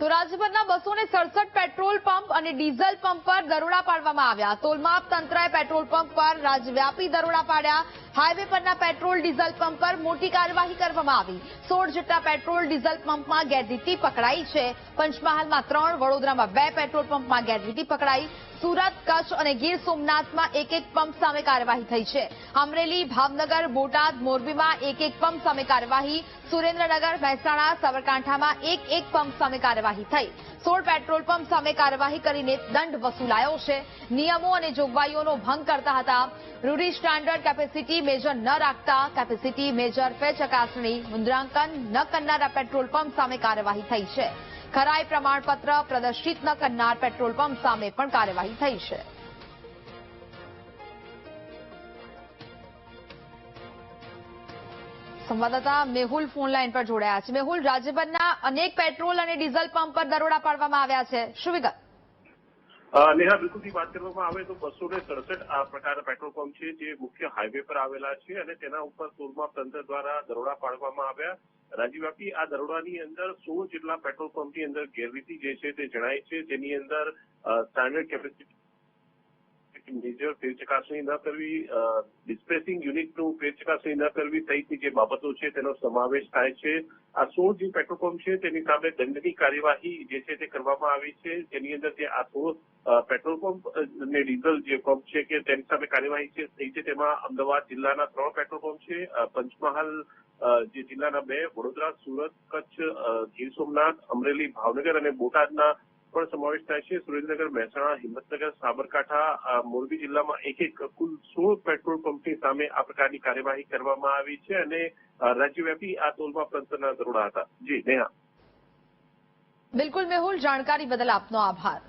તો રાજ્યભરના 267 petrol pump અને ડીઝલ પંપ પર દરોડા પાડવામાં આવ્યા। તોલમાપ તંત્રએ પેટ્રોલ પંપ પર રાજ્યવ્યાપી દરોડા પાડ્યા। હાઈવે પરના પેટ્રોલ ડીઝલ પંપ પર મોટી કાર્યવાહી કરવામાં આવી। 16 જેટલા પેટ્રોલ ડીઝલ પંપમાં ગેરરીતિ પકડાઈ છે। પંચમહાલમાં 3, વડોદરામાં 2 પેટ્રોલ પંપમાં ગેરરીતિ પકડાઈ। સુરત, કચ્છ અને ગીર સોમનાથમાં એક પંપ સામે કાર્યવાહી થઈ છે। અમરેલી, ભાવનગર, બોટાદ, મોરબીમાં એક પંપ સામે કાર્યવાહી। સુરેન્દ્રનગર, મહેસાણા, સાબરકાંઠામાં એક પંપ સામે કાર્યવાહી થઈ। 16 પેટ્રોલ પંપ સામે કાર્યવાહી કરીને દંડ વસૂલાયો છે। નિયમો અને જોગવાઈઓનો ભંગ કરતા હતા। રૂઢિ સ્ટાન્ડર્ડ કેપેસિટી મેજર ન રાખતા કેપેસિટી મેજર ફે ચકાસણી મુદ્રાંકન ન કરનારા પેટ્રોલ પંપ સામે કાર્યવાહી થઈ છે। ખરાઈ પ્રમાણપત્ર પ્રદર્શિત ન કરનાર પેટ્રોલ પંપ સામે પણ કાર્યવાહી થઈ છે। સંવાદદાતા મેહુલ ફોન લાઈન પર જોડાયા છે। મેહુલ, રાજ્યભરના અનેક પેટ્રોલ અને ડીઝલ પંપ પર દરોડા પાડવામાં આવ્યા છે, શું વિગત? નેહા, બિલકુલથી વાત કરવામાં આવે તો 267 આ પ્રકારના પેટ્રોલ પંપ છે જે મુખ્ય હાઈવે પર આવેલા છે અને તેના ઉપર તોલમાપ તંત્ર દ્વારા દરોડા પાડવામાં આવ્યા। રાજ્યવ્યાપી આ દરોડાની અંદર 16 જેટલા પેટ્રોલ પંપની અંદર ગેરરીતિ જે છે તે જણાય છે। જેની અંદર સ્ટાન્ડર્ડ કેપેસિટી મેજર ફેર ચકાસણી ન કરવી, ડિસ્પેસિંગ યુનિટનું ફેર ચકાસણી ન કરવી સહિતની જે બાબતો છે તેનો સમાવેશ થાય છે। આ 16 જે પેટ્રોલ પંપ છે તેની સામે દંડની કાર્યવાહી જે છે તે કરવામાં આવી છે। જેની અંદર જે આ 16 પેટ્રોલ પંપ અને ડીઝલ જે પંપ છે કે તેની સામે કાર્યવાહી છે થઈ છે। તેમાં અમદાવાદ જિલ્લાના 3 પેટ્રોલ પંપ છે, પંચમહાલ જે જિલ્લાના 2, વડોદરા, સુરત, કચ્છ, ગીર સોમનાથ, અમરેલી, ભાવનગર અને બોટાદના પણ સમાવેશ થાય છે। સુરેન્દ્રનગર, મહેસાણા, હિંમતનગર, સાબરકાંઠા, મોરબી જિલ્લામાં એક કુલ 16 પેટ્રોલ પંપની સામે આ પ્રકારની કાર્યવાહી કરવામાં આવી છે અને રાજ્યવ્યાપી આ તોલમાપ તંત્રના દરોડા હતા। જી નેહા। બિલકુલ મેહુલ, જાણકારી બદલ આપનો આભાર।